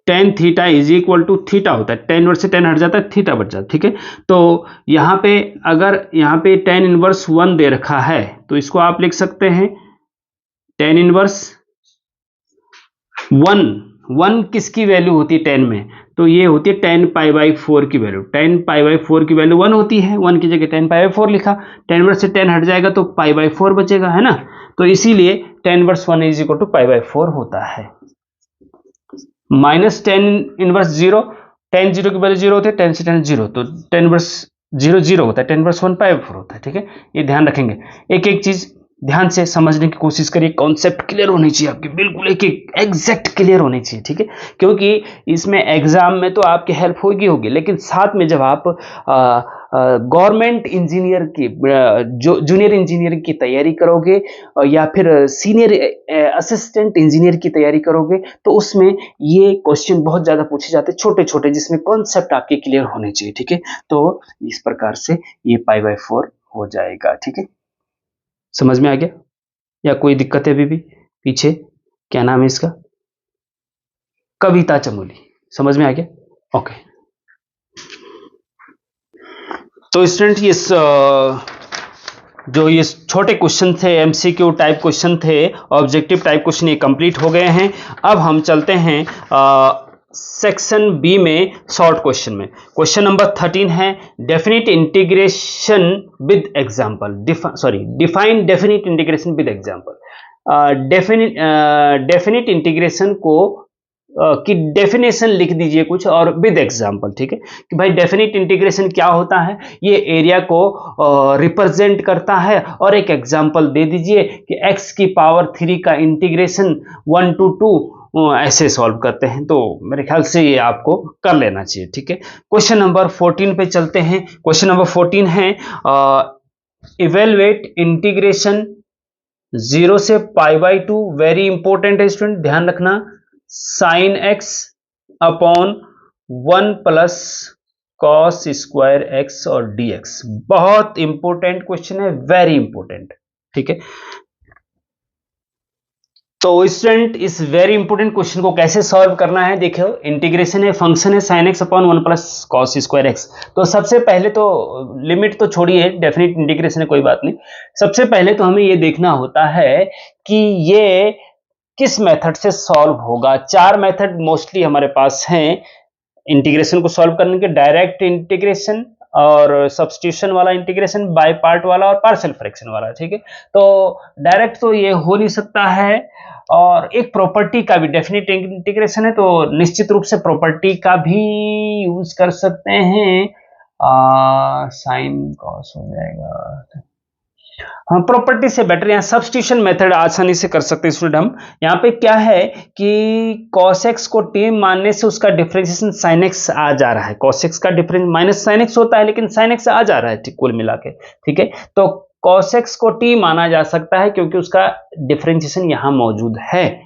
tan theta is equal to theta होता है। tan इनवर्स से tan हट जाता है, थीटा बच जाता है, ठीक है। तो यहाँ पे अगर यहाँ पे tan इनवर्स 1 दे रखा है तो इसको आप लिख सकते हैं tan इनवर्स 1 किसकी वैल्यू होती है tan में, तो ये होती है tan π/4 की वैल्यू। tan π/4 की वैल्यू 1 होती है, 1 की जगह tan π/4 लिखा। tan इनवर्स से tan हट जाएगा तो π/4 बचेगा, है ना। तो इसीलिए tan inverse 1 is equal to π/4 होता है। माइनस tan इनवर्स 0, tan 0 की वैल्यू 0 होती है, tan से tan 0, तो tan इनवर्स 0 0 होता है, tan इनवर्स 1 π/4 होता है, ठीक है। ये ध्यान रखेंगे, एक एक चीज ध्यान से समझने की कोशिश करिए। कॉन्सेप्ट क्लियर होनी चाहिए आपकी, बिल्कुल एक एक एग्जैक्ट क्लियर होनी चाहिए, ठीक है। क्योंकि इसमें एग्जाम में तो आपकी हेल्प होगी, लेकिन साथ में जब आप गवर्नमेंट इंजीनियर की जो जूनियर इंजीनियर की तैयारी करोगे या फिर सीनियर असिस्टेंट इंजीनियर की तैयारी करोगे तो उसमें ये क्वेश्चन बहुत ज़्यादा पूछे जाते हैं, छोटे छोटे, जिसमें कॉन्सेप्ट आपके क्लियर होने चाहिए, ठीक है। तो इस प्रकार से ये π/4 हो जाएगा, ठीक है। समझ में आ गया या कोई दिक्कत है अभी भी? पीछे क्या नाम है इसका? कविता चमोली, समझ में आ गया? ओके। तो स्टूडेंट ये जो ये छोटे क्वेश्चन थे, एमसीक्यू टाइप क्वेश्चन थे, ऑब्जेक्टिव टाइप क्वेश्चन, ये कंप्लीट हो गए हैं। अब हम चलते हैं सेक्शन बी में शॉर्ट क्वेश्चन में। क्वेश्चन नंबर 13 है definite integration with example. Define definite integration with example. Definite integration को की डेफिनेशन लिख दीजिए कुछ और विद एग्जांपल, ठीक है। कि भाई डेफिनिट इंटीग्रेशन क्या होता है, ये एरिया को रिप्रेजेंट करता है, और एक एग्जांपल दे दीजिए कि x की पावर 3 का इंटीग्रेशन 1 to 2 ऐसे सॉल्व करते हैं। तो मेरे ख्याल से ये आपको कर लेना चाहिए, ठीक है। क्वेश्चन नंबर 14 पे चलते हैं। क्वेश्चन नंबर 14 है इवेलुएट इंटीग्रेशन 0 से π/2। वेरी इंपॉर्टेंट है स्टूडेंट, ध्यान रखना। sin x upon 1 plus cos square x और dx, बहुत इंपॉर्टेंट क्वेश्चन है, वेरी इंपॉर्टेंट, ठीक है। तो स्टूडेंट इस वेरी इंपॉर्टेंट क्वेश्चन को कैसे सॉल्व करना है, देखो इंटीग्रेशन है, फंक्शन है sin x upon 1 plus cos square x। तो सबसे पहले तो लिमिट तो छोड़िए, डेफिनिट इंटीग्रेशन है, कोई बात नहीं। सबसे पहले तो हमें ये देखना होता है कि ये किस मेथड से सॉल्व होगा। 4 मेथड मोस्टली हमारे पास हैं इंटीग्रेशन को सॉल्व करने के। डायरेक्ट इंटीग्रेशन और सब्स्टिट्यूशन वाला इंटीग्रेशन, बाय पार्ट वाला और पार्शियल फ्रैक्शन वाला, ठीक है। तो डायरेक्ट तो ये हो नहीं सकता है, और एक प्रॉपर्टी का भी, डेफिनिट इंटीग्रेशन है तो निश्चित रूप से प्रॉपर्टी का भी यूज कर सकते हैं। साइन कॉस हो जाएगा, हाँ प्रॉपर्टी से बेटर यहाँ सब्स्टिट्यूशन मेथड आसानी से कर सकते हैं स्टूडेंट हम। यहाँ पे क्या है कि cos x को t मानने से उसका डिफरेंशिएशन sin x आ जा रहा है। cos x का डिफरेंस माइनस sin x होता है, लेकिन sin x आ जा रहा है, ठीक, कुल मिला के, ठीक है। तो cos x को t माना जा सकता है क्योंकि उसका डिफरेंशिएशन यहां मौजूद है,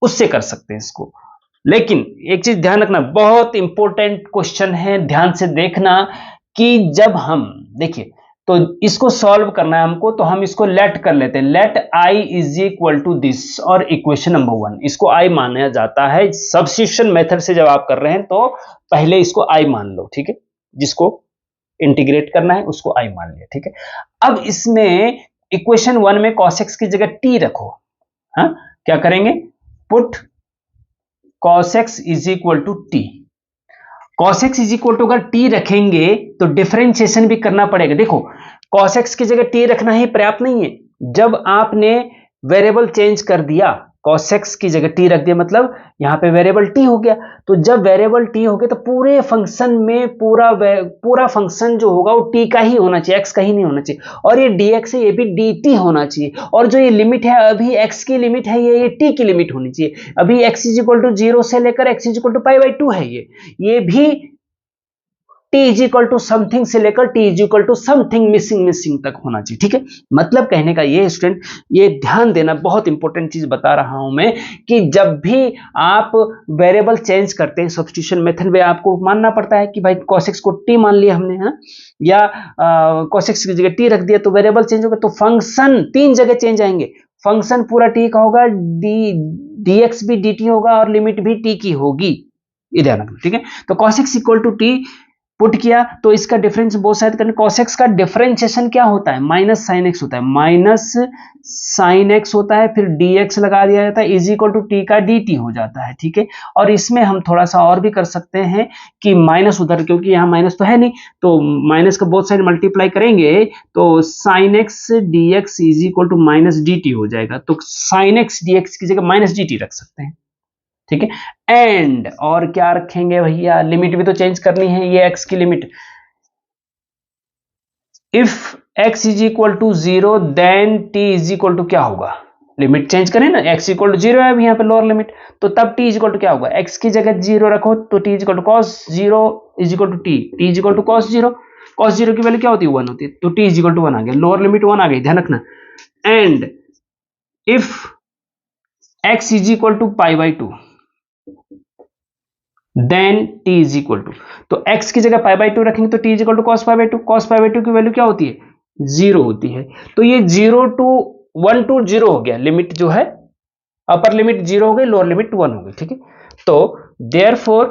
उससे कर सकते हैं इसको। लेकिन एक चीज ध्यान रखना, बहुत इंपॉर्टेंट क्वेश्चन है, ध्यान से देखना कि जब हम देखिए तो इसको सॉल्व करना है हमको, तो हम इसको लेट कर लेते हैं, let i is equal to this, और इक्वेशन नंबर 1 इसको i माना जाता है। सब्स्टिट्यूशन मेथड से जब आप कर रहे हैं तो पहले इसको i मान लो, ठीक है, जिसको इंटीग्रेट करना है उसको i मान लिया, ठीक है। अब इसमें इक्वेशन 1 में cos x की जगह t रखो, हाँ क्या करेंगे, put cos x is equal to t। cos x is equal to अगर t रखेंगे तो डिफरेंशिएशन भी करना पड़ेगा। देखो cos x की जगह t रखना ही पर्याप्त नहीं है, जब आपने वेरिएबल चेंज कर दिया, cos x की जगह t रख दिया, मतलब यहां पे वेरिएबल t हो गया, तो जब वेरिएबल t हो गया तो पूरे फंक्शन में पूरा फंक्शन जो होगा वो t का ही होना चाहिए, x का ही नहीं होना चाहिए, और ये dx है ये भी dt होना चाहिए, और जो ये लिमिट है अभी x की लिमिट है ये t की लिमिट होनी चाहिए। अभी x इज इक्वल टू 0 से लेकर x is equal to pi by 2 है, ये भी t is equal to something से लेकर t is equal to something missing तक होना चाहिए, ठीक है। मतलब कहने का ये स्टूडेंट, ये ध्यान देना, बहुत इंपॉर्टेंट चीज बता रहा हूं मैं कि जब भी आप वेरिएबल चेंज करते हैं सब्स्टिट्यूशन मेथड में, आपको मानना पड़ता है कि भाई cos x को t मान लिया हमने, हाँ, या cos x की जगह t रख दिया तो वेरिएबल चेंज होगा, तो फंक्शन 3 जगह चेंज आएंगे, फंक्शन पूरा t का होगा, dx भी dt होगा, और लिमिट भी t की होगी, ये ध्यान रखना, ठीक है। तो cos x equal to t put किया तो इसका डिफरेंस बोथ साइड करने, cos x का डिफरेंशिएशन क्या होता है, माइनस साइन x होता है, माइनस साइन x होता है, फिर dx लगा दिया जाता है, इज इक्वल टू t का dt हो जाता है, ठीक है। और इसमें हम थोड़ा सा और भी कर सकते हैं कि माइनस उधर, क्योंकि यहाँ माइनस तो है नहीं, तो माइनस का बोथ साइड मल्टीप्लाई करेंगे तो sine x dx is equal to minus dt हो जाएगा, तो साइन x dx की जगह माइनस dt रख सकते हैं, ठीक है। एंड और क्या रखेंगे भैया, लिमिट भी तो चेंज करनी है, ये x की limit, if x is equal to 0 then t is equal to क्या होगा, लिमिट चेंज करें ना, x इक्वल टू 0 है अभी यहाँ पे लोअर लिमिट, तो तब t इज इक्वल टू क्या होगा, x की जगह 0 रखो तो t is equal to cos 0 is equal to t, t is equal to cos 0 की वैल्यू क्या होती है 1 होती है, तो t इज इक्वल टू 1 आ गया, लोअर लिमिट 1 आ गई, ध्यान रखना। And if x is equal to pi by 2 then t is equal to, तो x की जगह पाई बाई 2 रखेंगे तो t is equal to cos pi by 2, cos pi by 2 की वैल्यू क्या होती है 0 होती है, तो ये 0 टू 1 टू 0 हो गया, लिमिट जो है अपर लिमिट 0 हो गई, लोअर लिमिट 1 हो गई, ठीक है। तो therefore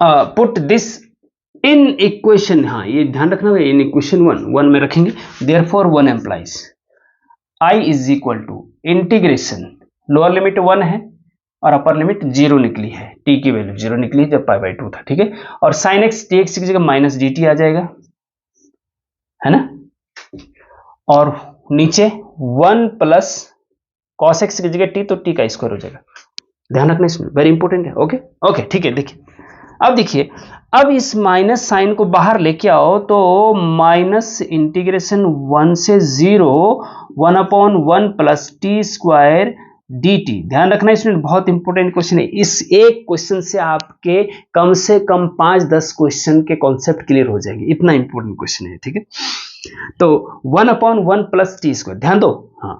put this in equation, हाँ ये ध्यान रखना है, इन इक्वेशन 1 में रखेंगे, therefore 1 implies i is equal to integration, lower limit 1 है और अपर लिमिट 0 निकली है, t की वैल्यू 0 निकली जब पाई बाई 2 था, ठीक है। और साइन x dx की जगह माइनस dt आ जाएगा, है ना, और नीचे 1 प्लस cos x की जगह t, तो t का स्क्वायर हो जाएगा, ध्यान रखना इसमें, वेरी इंपॉर्टेंट है, ओके ओके, ठीक है। देखिए अब देखिए, अब इस माइनस साइन को बाहर लेके आओ तो माइनस इंटीग्रेशन 1 से 0 1/1 प्लस टी स्क्वायर dt, ध्यान रखना इसमें, बहुत इंपॉर्टेंट क्वेश्चन है, इस एक क्वेश्चन से आपके कम से कम 5-10 क्वेश्चन के कॉन्सेप्ट क्लियर हो जाएंगे, इतना इंपॉर्टेंट क्वेश्चन है, ठीक है। तो 1/1 प्लस टी स्क्वायर, ध्यान दो, हाँ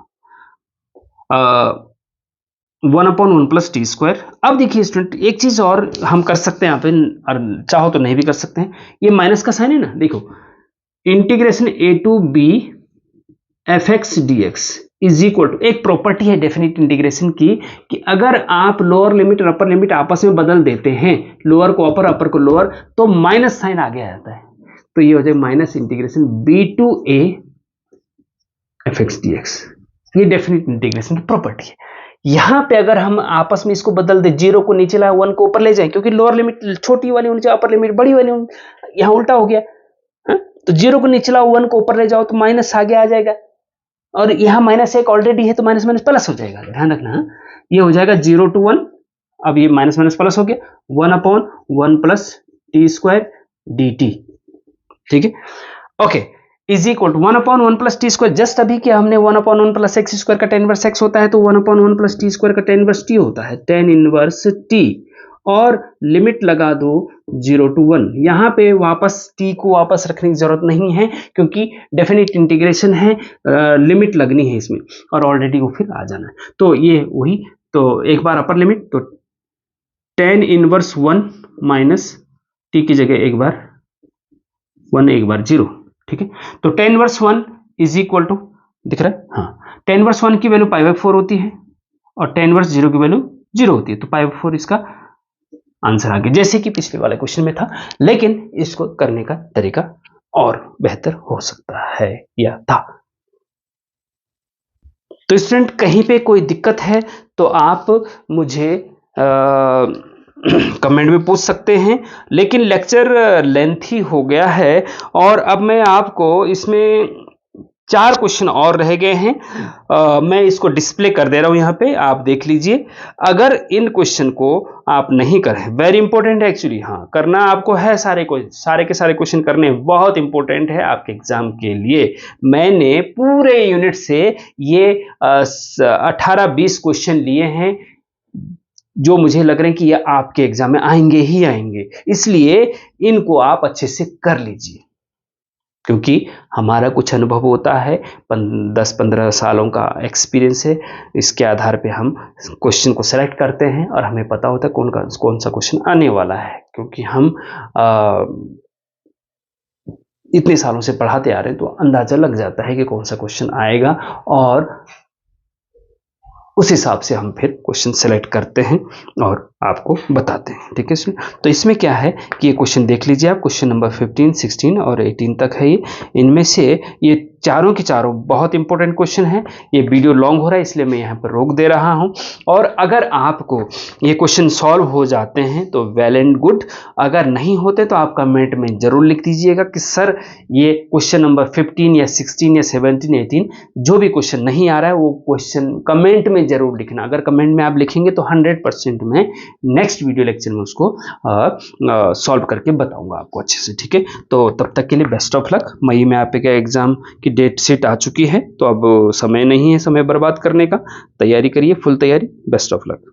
1/1 प्लस टी स्क्वायर। अब देखिए स्टूडेंट, एक चीज और हम कर सकते हैं यहाँ पे, और चाहो तो नहीं भी कर सकते हैं, ये माइनस का साइन है ना, देखो integration a to b fx dx is equal to, एक प्रॉपर्टी है डेफिनेट इंटीग्रेशन की कि अगर आप लोअर लिमिट और अपर लिमिट आपस में बदल देते हैं, लोअर को अपर अपर को लोअर, तो माइनस साइन आगे आ जाता है, तो ये हो जाए minus integration b to a fx dx, ये डेफिनेट इंटीग्रेशन की प्रॉपर्टी है। यहां पे अगर हम आपस में इसको बदल दे, 0 को नीचे लाए 1 को ऊपर ले जाए, क्योंकि लोअर लिमिट छोटी वाली होनी चाहिए, अपर लिमिट बड़ी वाली होनी, यहां उल्टा हो गया, तो 0 को नीचे लाओ 1 को ऊपर ले जाओ तो माइनस आगे आ जाएगा, और यहां माइनस एक ऑलरेडी है तो माइनस माइनस प्लस हो जाएगा, ध्यान रखना, ये हो जाएगा 0 टू 1, अब ये माइनस माइनस प्लस हो गया, 1/1 प्लस टी स्क्वायर dt, ठीक है, okay, is equal to 1/1 plus T square, just अभी क्या हमने 1/1 प्लस एक्स स्क्वायर का tan इनवर्स x होता है, तो 1/1 प्लस टी स्क्वायर का tan इनवर्स t होता है, tan इनवर्स t, और लिमिट लगा दो 0 to 1। यहाँ पे वापस t को वापस रखने की जरूरत नहीं है क्योंकि डेफिनेट इंटीग्रेशन है, लिमिट लगनी है इसमें और ऑलरेडी वो फिर आ जाना है। तो ये वही, तो एक बार अपर लिमिट, तो tan इनवर्स 1 माइनस t की जगह एक बार 1 एक बार 0, ठीक है। तो tan inverse 1 is equal to, दिख रहा है, हाँ, tan इनवर्स 1 की वैल्यू π/4 होती है और tan इनवर्स 0 की वैल्यू 0 होती है, तो π/4 इसका आंसर आ गया, जैसे कि पिछले वाले क्वेश्चन में था, लेकिन इसको करने का तरीका और बेहतर हो सकता है या था। तो स्टूडेंट कहीं पे कोई दिक्कत है तो आप मुझे कमेंट में पूछ सकते हैं, लेकिन लेक्चर लेंथी हो गया है और अब मैं आपको इसमें 4 क्वेश्चन और रह गए हैं, मैं इसको डिस्प्ले कर दे रहा हूं यहाँ पे, आप देख लीजिए। अगर इन क्वेश्चन को आप नहीं करें, वेरी इंपॉर्टेंट है एक्चुअली, हाँ करना आपको है, सारे के सारे क्वेश्चन करने बहुत इंपॉर्टेंट है आपके एग्जाम के लिए। मैंने पूरे यूनिट से ये 18-20 क्वेश्चन लिए हैं जो मुझे लग रहे हैं कि ये आपके एग्जाम में आएंगे ही आएंगे, इसलिए इनको आप अच्छे से कर लीजिए, क्योंकि हमारा कुछ अनुभव होता है, 10-15 सालों का एक्सपीरियंस है, इसके आधार पे हम क्वेश्चन को सेलेक्ट करते हैं और हमें पता होता है कौन सा क्वेश्चन आने वाला है, क्योंकि हम इतने सालों से पढ़ाते आ रहे हैं, तो अंदाजा लग जाता है कि कौन सा क्वेश्चन आएगा और उस हिसाब से हम फिर क्वेश्चन सेलेक्ट करते हैं और आपको बताते हैं, ठीक है। तो इसमें क्या है कि ये क्वेश्चन देख लीजिए आप, क्वेश्चन नंबर 15, 16 और 18 तक है ये। इनमें से ये चारों के चारों बहुत इंपॉर्टेंट क्वेश्चन है। ये वीडियो लॉन्ग हो रहा है इसलिए मैं यहाँ पर रोक दे रहा हूँ, और अगर आपको ये क्वेश्चन सॉल्व हो जाते हैं तो वेल एंड गुड, अगर नहीं होते तो आप कमेंट में जरूर लिख दीजिएगा कि सर ये क्वेश्चन नंबर 15 या 16 या 17, 18 जो भी क्वेश्चन नहीं आ रहा है वो क्वेश्चन कमेंट में जरूर लिखना। अगर कमेंट में आप लिखेंगे तो 100% में नेक्स्ट वीडियो लेक्चर में उसको सॉल्व करके बताऊंगा आपको अच्छे से, ठीक है। तो तब तक के लिए बेस्ट ऑफ लक। मई में आपके एग्जाम की डेट शीट आ चुकी है, तो अब समय नहीं है समय बर्बाद करने का, तैयारी करिए, फुल तैयारी। Best of luck.